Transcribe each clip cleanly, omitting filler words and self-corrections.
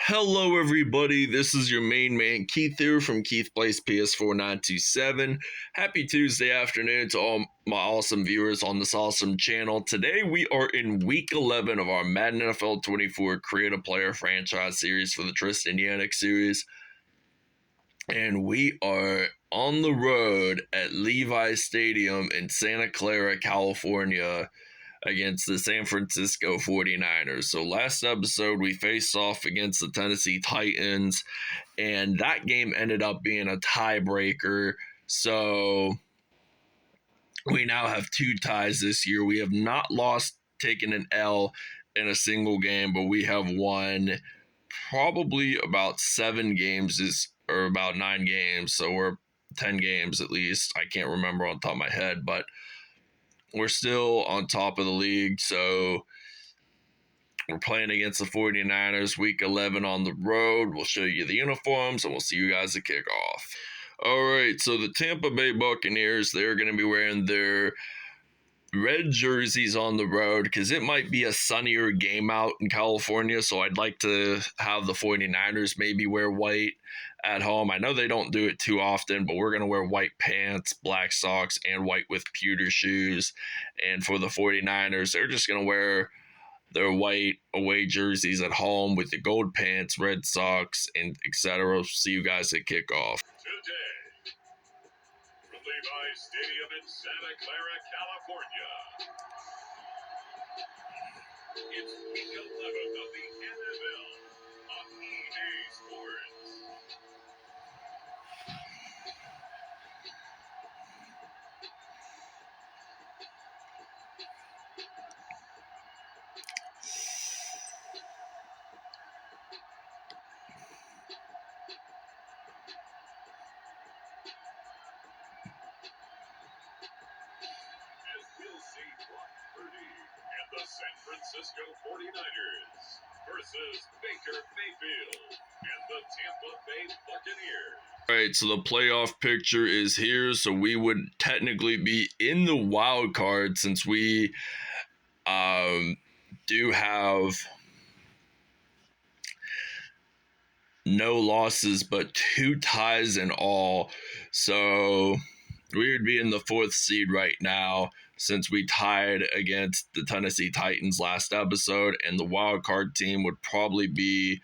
Hello, everybody. This is your main man Keith here from Keith Plays PS4 927. Happy Tuesday afternoon to all my awesome viewers on this awesome channel. Today we are in week 11 of our Madden NFL 24 Create a Player franchise series for the Tristan Yanik series. And we are on the road at Levi's Stadium in Santa Clara, California, against the San Francisco 49ers. So last episode, we faced off against the Tennessee Titans, and that game ended up being a tiebreaker. So we now have two ties this year. We have not taken an L in a single game, but we have won probably about 7 games, or about 9 games. So we're 10 games at least. I can't remember on top of my head, but we're still on top of the league, so we're playing against the 49ers week 11 on the road. We'll show you the uniforms, and we'll see you guys at kickoff. All right, so the Tampa Bay Buccaneers, they're going to be wearing their red jerseys on the road because it might be a sunnier game out in California, so I'd like to have the 49ers maybe wear white at home. I know they don't do it too often, but we're going to wear white pants, black socks, and white with pewter shoes. And for the 49ers, they're just going to wear their white away jerseys at home with the gold pants, red socks, and etc. See you guys at kickoff. Today, from Levi's Stadium in Santa Clara, California, it's week 11 of the NFL on EA Sports. As we'll see Brock Purdy and the San Francisco 49ers versus Baker Mayfield and the Tampa Bay Buccaneers. All right, so the playoff picture is here. So we would technically be in the wild card since we do have no losses but 2 ties in all. So we would be in the 4th seed right now since we tied against the Tennessee Titans last episode, and the wild card team would probably be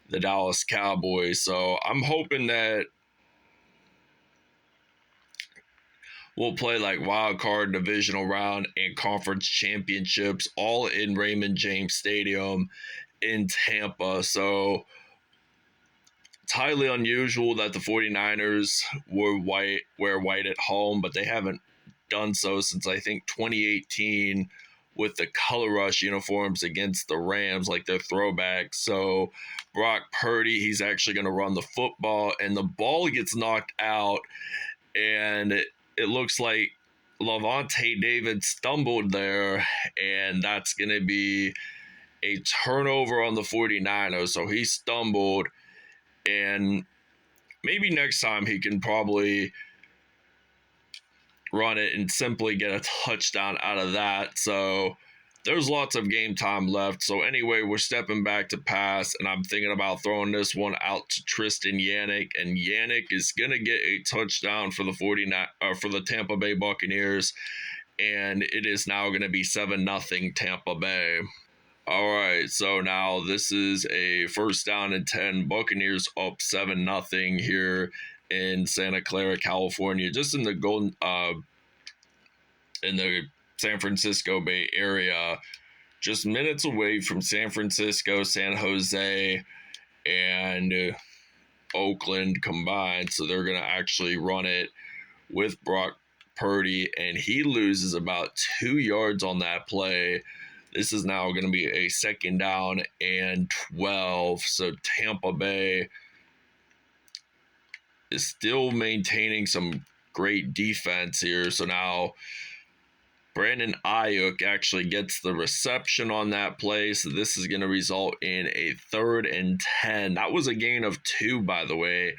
the Dallas Cowboys. So I'm hoping that we'll play like wild card, divisional round, and conference championships all in Raymond James Stadium in Tampa. So it's highly unusual that the 49ers wear white at home, but they haven't done so since I think 2018 with the Color Rush uniforms against the Rams, like their throwbacks. So Brock Purdy, he's actually going to run the football, and the ball gets knocked out, and it looks like Lavonte David stumbled there, and that's going to be a turnover on the 49ers. So he stumbled, and maybe next time he can probably run it and simply get a touchdown out of that. So there's lots of game time left. So anyway, we're stepping back to pass, and I'm thinking about throwing this one out to Tristan Yanik, and Yanik is going to get a touchdown for the Tampa Bay Buccaneers, and it is now going to be 7-0 Tampa Bay. All right, so now this is a 1st down and 10. Buccaneers up 7-0 here in Santa Clara, California, just in the San Francisco Bay Area, just minutes away from San Francisco, San Jose, and Oakland combined. So they're going to actually run it with Brock Purdy, and he loses about 2 yards on that play. This is now going to be a 2nd down and 12. So Tampa Bay is still maintaining some great defense here. So now Brandon Ayuk actually gets the reception on that play. So this is going to result in a 3rd and 10. That was a gain of 2, by the way.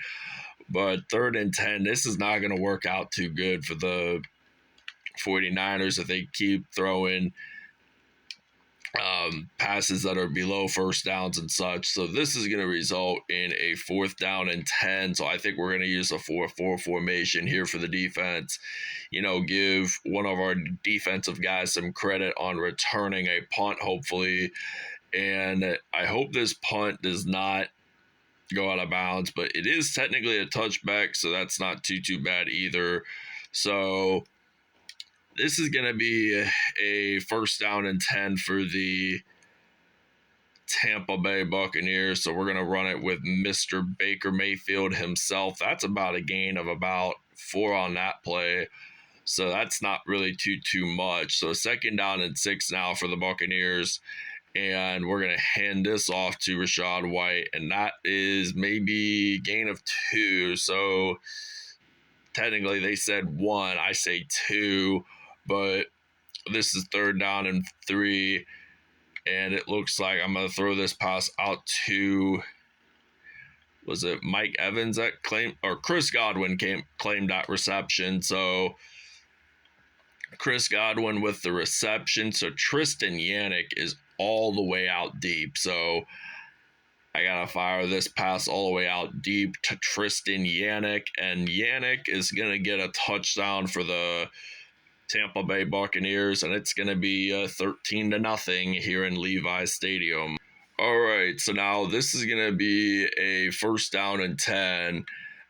But 3rd and 10, this is not going to work out too good for the 49ers if they keep throwing passes that are below first downs and such. So this is going to result in a 4th down and 10. So I think we're going to use a 4-4 formation here for the defense. Give one of our defensive guys some credit on returning a punt, hopefully. And I hope this punt does not go out of bounds, but it is technically a touchback, so that's not too bad either. So this is going to be a 1st down and 10 for the Tampa Bay Buccaneers. So we're going to run it with Mr. Baker Mayfield himself. That's about a gain of about 4 on that play. So that's not really too much. So 2nd down and 6 now for the Buccaneers. And we're going to hand this off to Rachaad White. And that is maybe gain of 2. So technically they said 1. I say 2. But this is 3rd down and 3. And it looks like I'm going to throw this pass out to, was it Mike Evans that claimed, or Chris Godwin claimed that reception. So Chris Godwin with the reception. So Tristan Yannick is all the way out deep. So I got to fire this pass all the way out deep to Tristan Yannick. And Yannick is going to get a touchdown for the Tampa Bay Buccaneers, and it's going to be 13-0 here in Levi's Stadium. All right, so now this is going to be a 1st down and 10,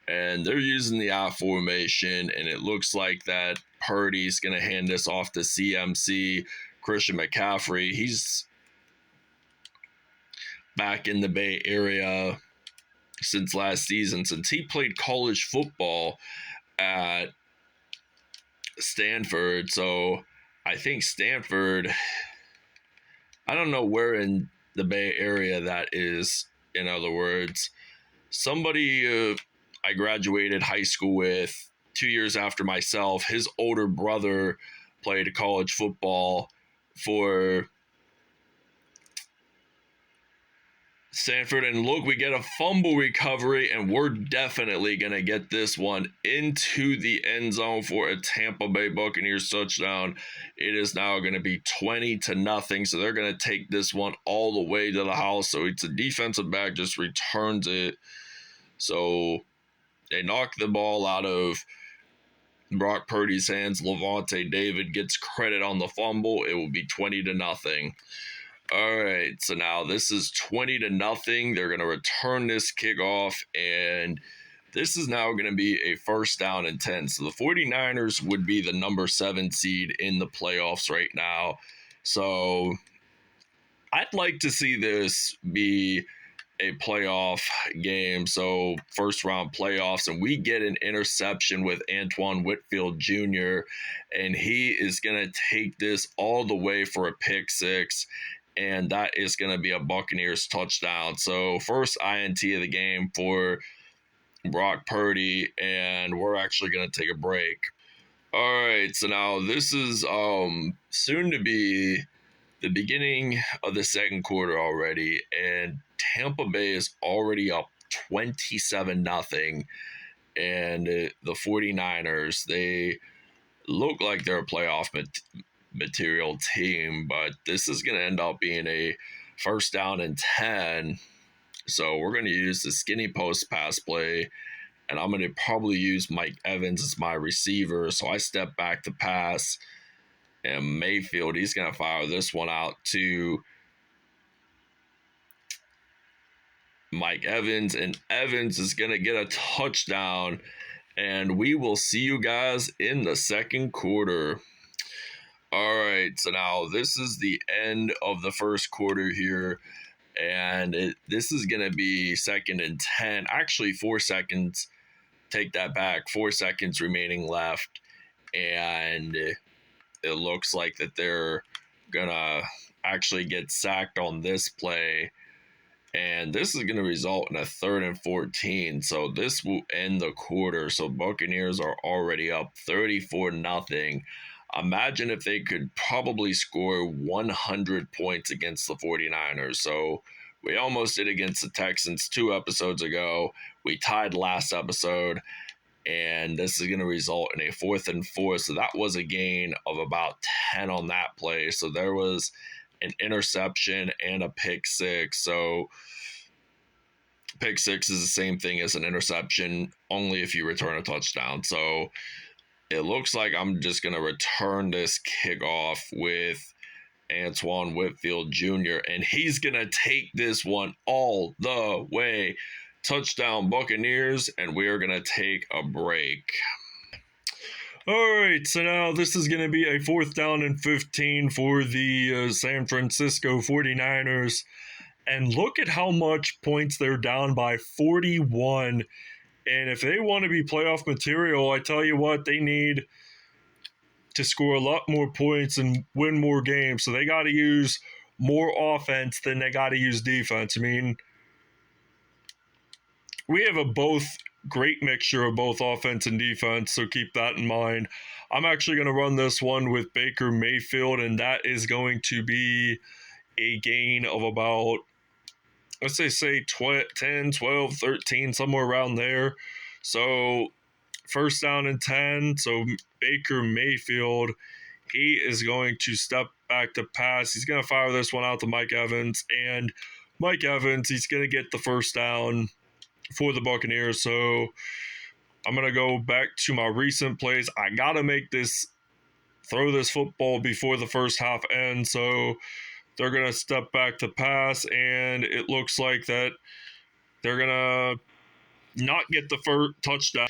and they're using the I formation, and it looks like that Purdy's going to hand this off to CMC, Christian McCaffrey. He's back in the Bay Area since last season, since he played college football at Stanford. So I think Stanford, I don't know where in the Bay Area that is. In other words, somebody I graduated high school with 2 years after myself, his older brother played college football for Stanford. And look, we get a fumble recovery, and we're definitely going to get this one into the end zone for a Tampa Bay Buccaneers touchdown. It is now going to be 20-0. So they're going to take this one all the way to the house. So it's a defensive back just returns it. So they knock the ball out of Brock Purdy's hands. Lavonte David gets credit on the fumble. It will be 20-0. All right, so now this is 20-0. They're going to return this kickoff, and this is now going to be a 1st down and 10. So the 49ers would be the number 7 seed in the playoffs right now. So I'd like to see this be a playoff game, so 1st round playoffs, and we get an interception with Antoine Whitfield Jr., and he is going to take this all the way for a pick 6. And that is going to be a Buccaneers touchdown. So 1st INT of the game for Brock Purdy, and we're actually going to take a break. All right, so now this is soon to be the beginning of the 2nd quarter already, and Tampa Bay is already up 27-0. And the 49ers, they look like they're a playoff material team, but this is going to end up being a 1st down and 10. So we're going to use the skinny post pass play, and I'm going to probably use Mike Evans as my receiver. So I step back to pass, and Mayfield, he's going to fire this one out to Mike Evans, and Evans is going to get a touchdown, and we will see you guys in the 2nd quarter. All right, so now this is the end of the 1st quarter here, and this is going to be 2nd and 10. Actually, 4 seconds. Take that back. 4 seconds remaining left, and it looks like that they're going to actually get sacked on this play, and this is going to result in a 3rd and 14. So this will end the quarter. So Buccaneers are already up 34-0. Imagine if they could probably score 100 points against the 49ers. So we almost did against the Texans 2 episodes ago. We tied last episode, and this is going to result in a 4th and 4. So that was a gain of about 10 on that play. So there was an interception, and a pick six. So pick six is the same thing as an interception, only if you return a touchdown. So it looks like I'm just going to return this kickoff with Antoine Whitfield Jr., and he's going to take this one all the way. Touchdown Buccaneers, and we are going to take a break. All right, so now this is going to be a 4th down and 15 for the San Francisco 49ers. And look at how much points they're down by, 41. And if they want to be playoff material, I tell you what, they need to score a lot more points and win more games. So they got to use more offense than they got to use defense. I mean, we have a both great mixture of both offense and defense, so keep that in mind. I'm actually going to run this one with Baker Mayfield, and that is going to be a gain of about, let's say 10, 12, 13, somewhere around there. So 1st down and 10. So Baker Mayfield, he is going to step back to pass. He's going to fire this one out to Mike Evans. And Mike Evans, he's going to get the 1st down for the Buccaneers. So I'm going to go back to my recent plays. I got to throw this football before the first half ends. So they're going to step back to pass, and it looks like that they're going to not get the first touchdown.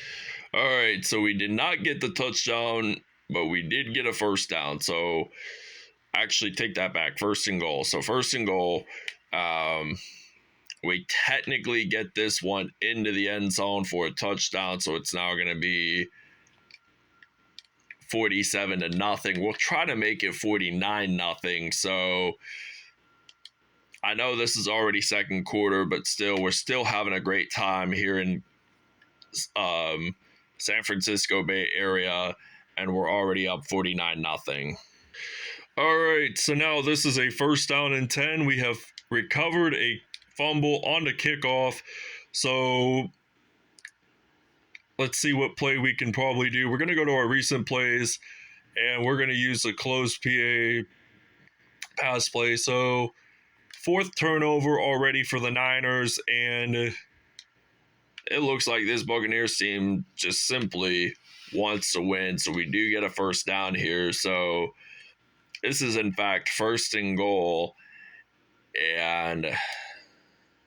All right, so we did not get the touchdown, but we did get a 1st down. So actually take that back, 1st and goal. So 1st and goal, we technically get this one into the end zone for a touchdown. So it's now going to be 47-0. We'll try to make it 49-0. So I know this is already 2nd quarter, but still, we're still having a great time here in San Francisco Bay Area, and we're already up 49-0. All right, so now this is a 1st down and 10. We have recovered a fumble on the kickoff. So let's see what play we can probably do. We're going to go to our recent plays, and we're going to use a closed PA pass play. So 4th turnover already for the Niners, and it looks like this Buccaneers team just simply wants to win. So we do get a 1st down here. So this is, in fact, 1st and goal. And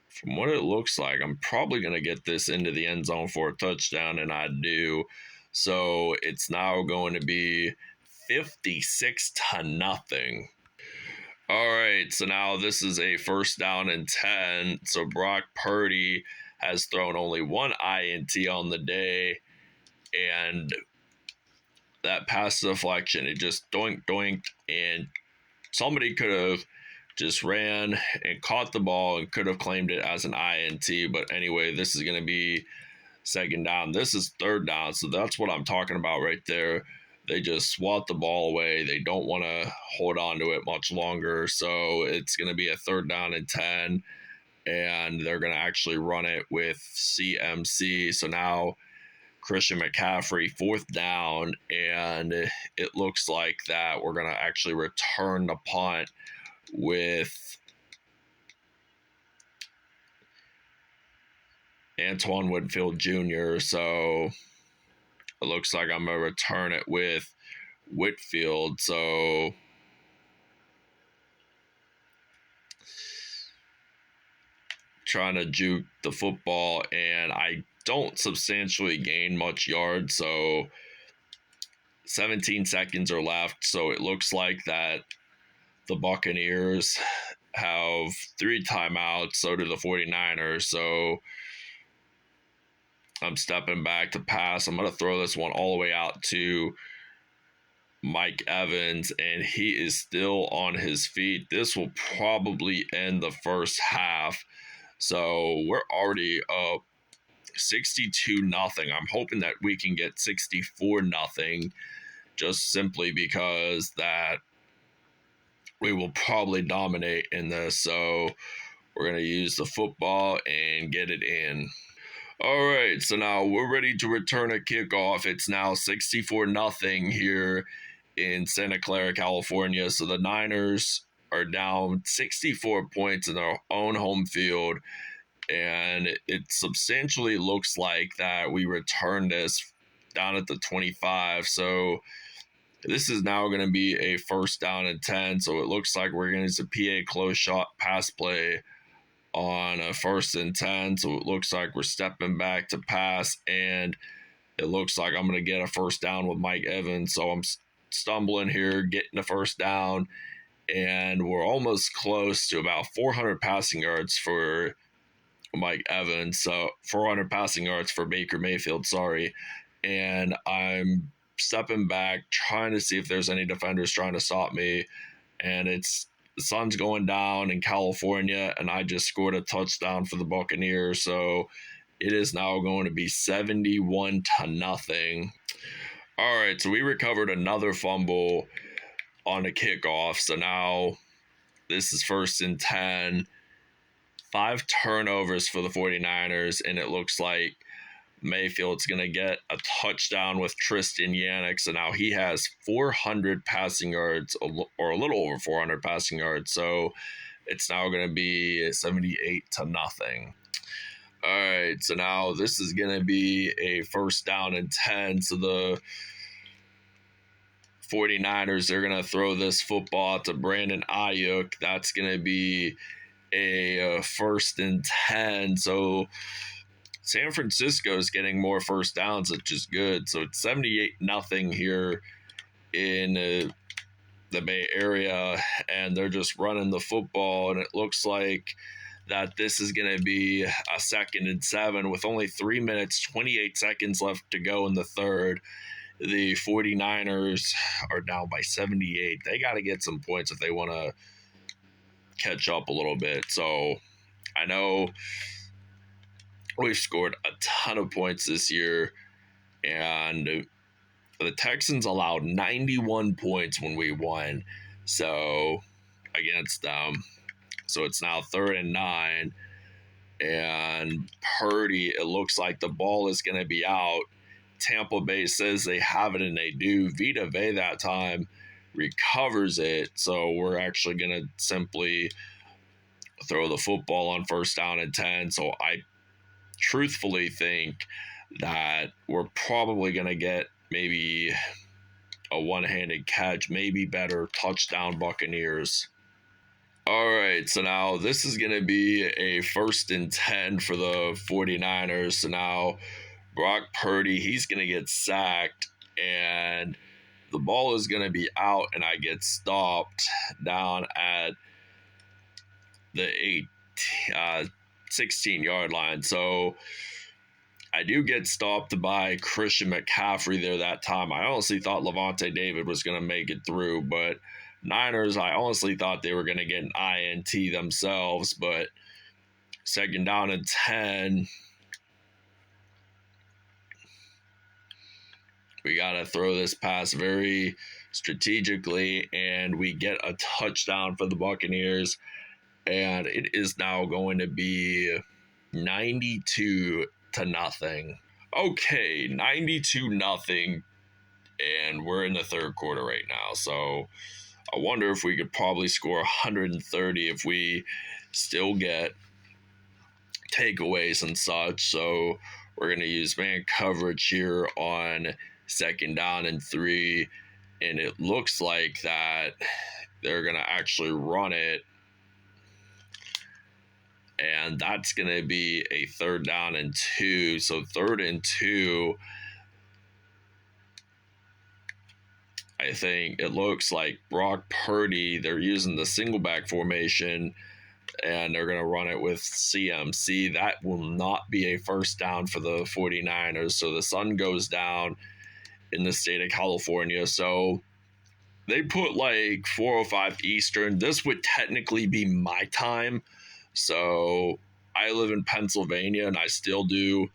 from what it looks like, I'm probably going to get this into the end zone for a touchdown, and I do. So it's now going to be 56-0. All right, so now this is a 1st down and 10. So Brock Purdy has thrown only 1 INT on the day, and that pass deflection, it just doinked, and somebody could have just ran and caught the ball and could have claimed it as an INT. But anyway, this is going to be 2nd down. This is 3rd down, so that's what I'm talking about right there. They just swat the ball away. They don't want to hold on to it much longer. So it's going to be a 3rd down and 10, and they're going to actually run it with CMC. So now Christian McCaffrey, 4th down, and it looks like that we're going to actually return the punt with Antoine Whitfield Jr. So it looks like I'm going to return it with Whitfield. So trying to juke the football, and I don't substantially gain much yards. So 17 seconds are left. So it looks like that the Buccaneers have 3 timeouts. So do the 49ers. So I'm stepping back to pass. I'm going to throw this one all the way out to Mike Evans, and he is still on his feet. This will probably end the first half. So we're already up 62-0. I'm hoping that we can get 64-0, just simply because that we will probably dominate in this. So we're going to use the football and get it in. All right, so now we're ready to return a kickoff. It's now 64-0 here in Santa Clara, California. So the Niners are down 64 points in their own home field, and it substantially looks like that we return this down at the 25. So this is now going to be a 1st down and 10. So it looks like we're going to use a PA close shot pass play on a 1st and 10. So it looks like we're stepping back to pass, and it looks like I'm going to get a 1st down with Mike Evans. So I'm stumbling here, getting a 1st down, and we're almost close to about 400 passing yards for Mike Evans. So 400 passing yards for Baker Mayfield, sorry. And I'm stepping back, trying to see if there's any defenders trying to stop me. And the sun's going down in California, and I just scored a touchdown for the Buccaneers. So it is now going to be 71-0. All right, so we recovered another fumble on a kickoff. So now this is 1st and 10. 5 turnovers for the 49ers, and it looks like Mayfield's going to get a touchdown with Tristan Yannick. So now he has 400 passing yards, or a little over 400 passing yards. So it's now going to be 78-0. All right, so now this is going to be a 1st down and 10. So the 49ers, they're going to throw this football to Brandon Ayuk. That's going to be a 1st and 10. So San Francisco is getting more 1st downs, which is good. So it's 78-0 here in the Bay Area, and they're just running the football, and it looks like that this is going to be a 2nd and 7 with only 3 minutes, 28 seconds left to go in the 3rd. The 49ers are down by 78. They got to get some points if they want to catch up a little bit. So I know we've scored a ton of points this year, and the Texans allowed 91 points when we won against them. So it's now 3rd and 9, and Purdy, it looks like the ball is going to be out. Tampa Bay says they have it, and they do. Vita Vea that time recovers it, so we're actually going to simply throw the football on 1st down and 10. So I truthfully think that we're probably going to get maybe a one-handed catch, maybe better, touchdown Buccaneers. All right, so now this is going to be a 1st and 10 for the 49ers. So now Brock Purdy, he's going to get sacked, and the ball is going to be out, and I get stopped down at the 16-yard line. So I do get stopped by Christian McCaffrey there that time. I honestly thought Levante David was going to make it through, but Niners, I honestly thought they were going to get an INT themselves. But 2nd down and 10, we got to throw this pass very strategically, and we get a touchdown for the Buccaneers. And it is now going to be 92-0. Okay, 92-0, and we're in the 3rd quarter right now. So I wonder if we could probably score 130 if we still get takeaways and such. So we're going to use man coverage here on 2nd down and 3, and it looks like that they're going to actually run it. And that's going to be a 3rd down and 2. So 3rd and 2, I think it looks like Brock Purdy, they're using the single back formation, and they're going to run it with CMC. That will not be a 1st down for the 49ers. So the sun goes down in the state of California. So they put like 4:05 Eastern. This would technically be my time. So I live in Pennsylvania, and I still do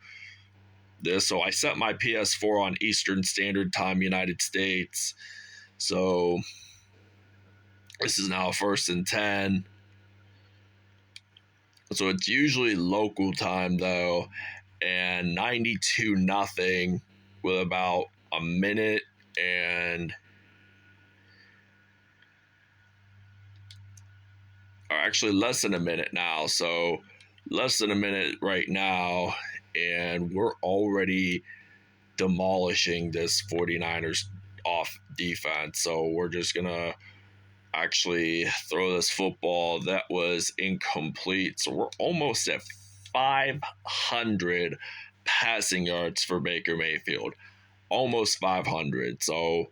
this. So I set my PS4 on Eastern Standard Time, United States. So this is now 1st and 10. So it's usually local time though, and 92-0 with about a minute and or actually less than a minute now. So less than a minute right now, and we're already demolishing this 49ers off defense. So we're just going to actually throw this football that was incomplete. So we're almost at 500 passing yards for Baker Mayfield. Almost 500. So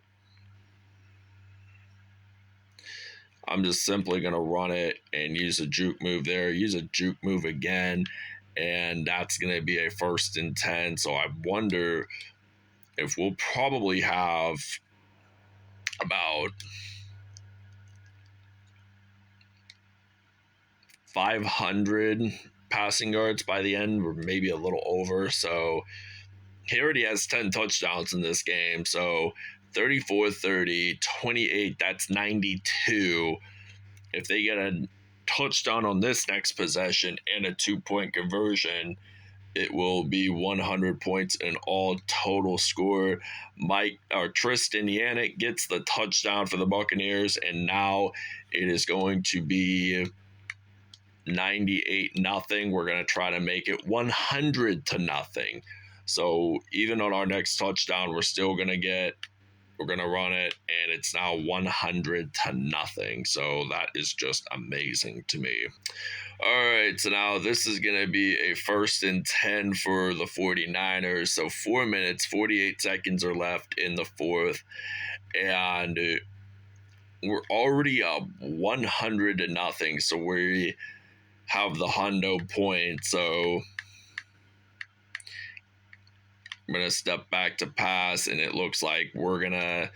I'm just simply going to run it and use a juke move there, use a juke move again, and that's going to be a 1st and 10. So I wonder if we'll probably have about 500 passing yards by the end, or maybe a little over. So he already has 10 touchdowns in this game. So 34, 30, 28, that's 92. If they get a touchdown on this next possession and a 2-point conversion, it will be 100 points in all total score. Tristan Yannick gets the touchdown for the Buccaneers, and now it is going to be 98-0. We're going to try to make it 100-0. So even on our next touchdown, we're going to run it, and it's now 100-0. So that is just amazing to me. All right, so now this is going to be a 1st and 10 for the 49ers. So 4 minutes, 48 seconds are left in the fourth, and we're already up 100-0. So we have the hundo point. So I'm going to step back to pass, and it looks like we're going to...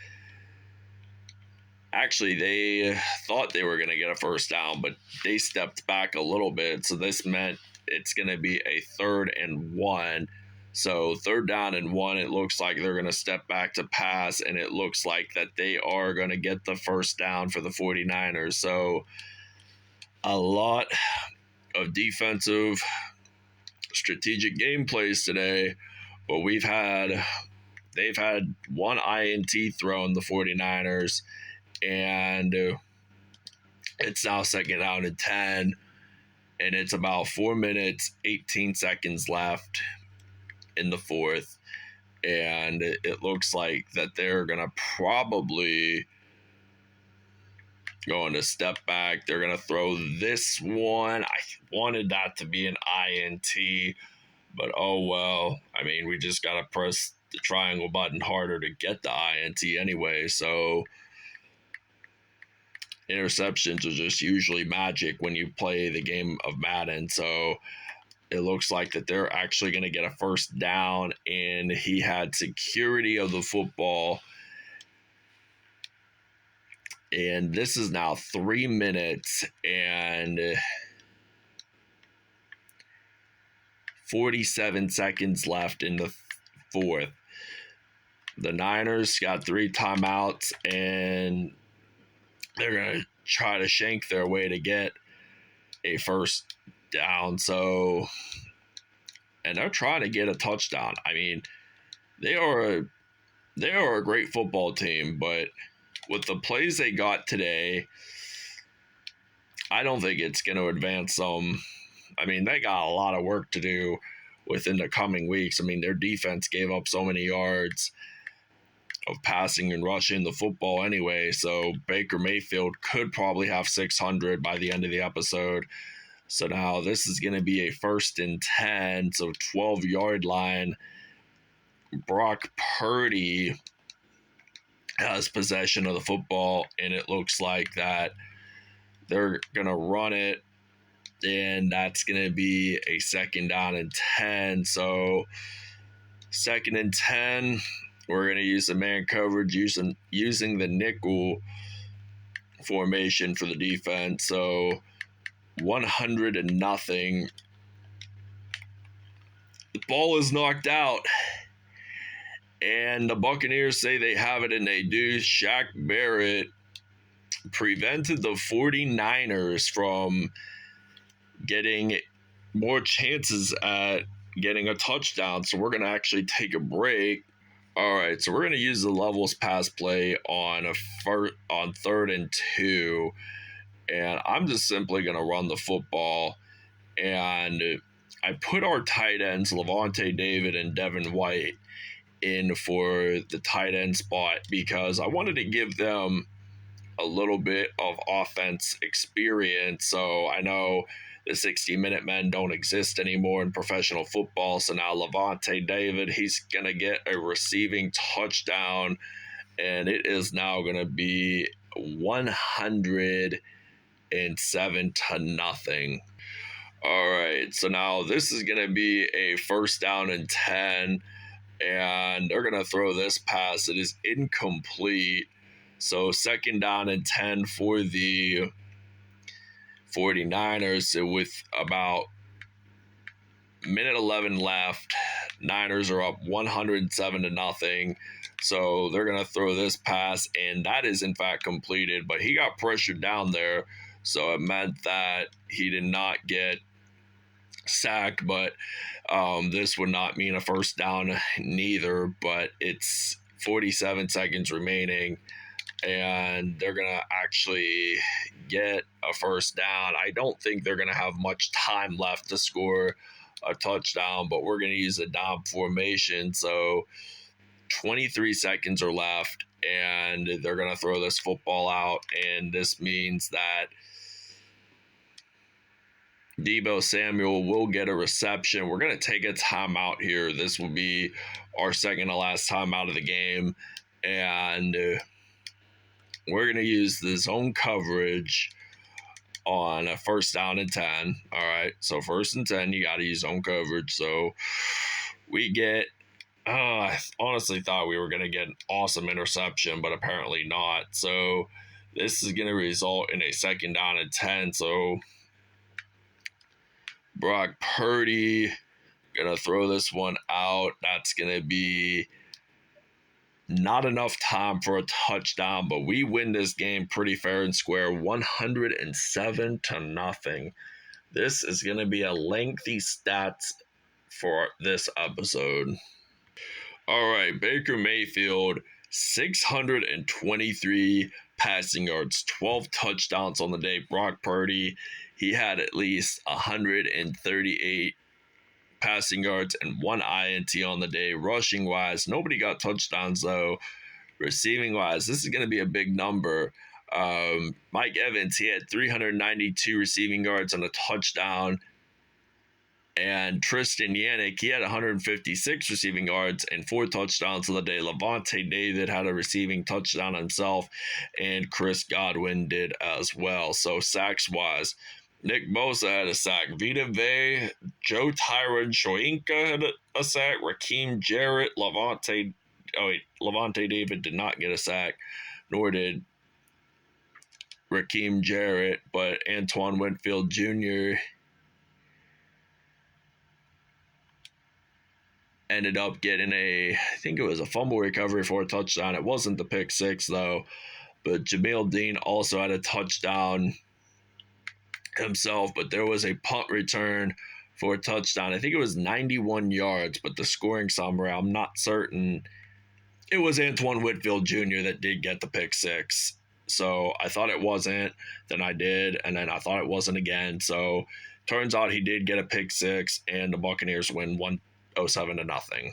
Actually, they thought they were going to get a 1st down, but they stepped back a little bit. So this meant it's going to be a 3rd and 1. So 3rd down and 1, it looks like they're going to step back to pass, and it looks like that they are going to get the 1st down for the 49ers. So a lot of defensive strategic game plays today, but they've had one INT thrown, the 49ers, and it's now 2nd down and 10, and it's about 4 minutes, 18 seconds left in the fourth, and it looks like that they're going to probably going to step back. They're going to throw this one. I wanted that to be an INT, but oh well. I mean, we just got to press the triangle button harder to get the INT anyway, so interceptions are just usually magic when you play the game of Madden. So it looks like that they're actually going to get a 1st down, and he had security of the football. And this is now 3 minutes and 47 seconds left in the fourth. The Niners got 3 timeouts, and they're going to try to shank their way to get a 1st down. So, and they're trying to get a touchdown. I mean, they are a great football team, but with the plays they got today, I don't think it's going to advance them. I mean, they got a lot of work to do within the coming weeks. I mean, their defense gave up so many yards of passing and rushing the football anyway, so Baker Mayfield could probably have 600 by the end of the episode. So now this is going to be a 1st and 10, so 12-yard line. Brock Purdy has possession of the football, and it looks like that they're going to run it, and that's going to be a 2nd down and 10. So 2nd and 10, we're going to use the man coverage using the nickel formation for the defense. So 100-0. The ball is knocked out, and the Buccaneers say they have it, and they do. Shaq Barrett prevented the 49ers from getting more chances at getting a touchdown. So we're going to actually take a break. All right, so we're going to use the levels pass play on 3rd and 2. and I'm just simply going to run the football. And I put our tight ends, Levante David and Devin White, in for the tight end spot because I wanted to give them a little bit of offense experience. So I know the 60-minute men don't exist anymore in professional football. So now Levante David, he's going to get a receiving touchdown, and it is now going to be 107-0. All right, so now this is going to be a 1st down and 10, and they're going to throw this pass. It is incomplete. So 2nd down and 10 for the 49ers. So with about minute 11 left, Niners are up 107-0. So they're going to throw this pass, and that is in fact completed, but he got pressured down there. So it meant that he did not get sacked, but this would not mean a 1st down neither, but it's 47 seconds remaining, and they're going to actually get a 1st down. I don't think they're going to have much time left to score a touchdown, but we're going to use a dom formation, so 23 seconds are left, and they're going to throw this football out, and this means that Deebo Samuel will get a reception. We're going to take a timeout here. This will be our 2nd to last timeout of the game, and we're going to use the zone coverage on a 1st down and 10. All right, so 1st and 10, you got to use zone coverage. So we get, I honestly thought we were going to get an awesome interception, but apparently not. So this is going to result in a 2nd down and 10. So Brock Purdy going to throw this one out. That's going to be not enough time for a touchdown, but we win this game pretty fair and square, 107-0. This is going to be a lengthy stats for this episode. All right, Baker Mayfield, 623 passing yards, 12 touchdowns on the day. Brock Purdy, he had at least 138 passing yards and 1 INT on the day. Rushing wise, nobody got touchdowns though. Receiving wise, this is going to be a big number. Mike Evans, he had 392 receiving yards and a touchdown. And Tristan Yannick, he had 156 receiving yards and 4 touchdowns on the day. Levante David had a receiving touchdown himself, and Chris Godwin did as well. So sacks-wise, Nick Bosa had a sack. Vita Vea, Joe Tyron Shoyinka had a sack. Raheem Jarrett, Levante David did not get a sack, nor did Raheem Jarrett, but Antoine Winfield Jr. ended up getting I think it was a fumble recovery for a touchdown. It wasn't the pick 6 though, but Jamil Dean also had a touchdown himself, but there was a punt return for a touchdown. I think it was 91 yards, but the scoring summary, I'm not certain. It was Antoine Winfield Jr. that did get the pick 6. So I thought it wasn't, then I did, and then I thought it wasn't again. So turns out he did get a pick 6, and the Buccaneers win 107-0.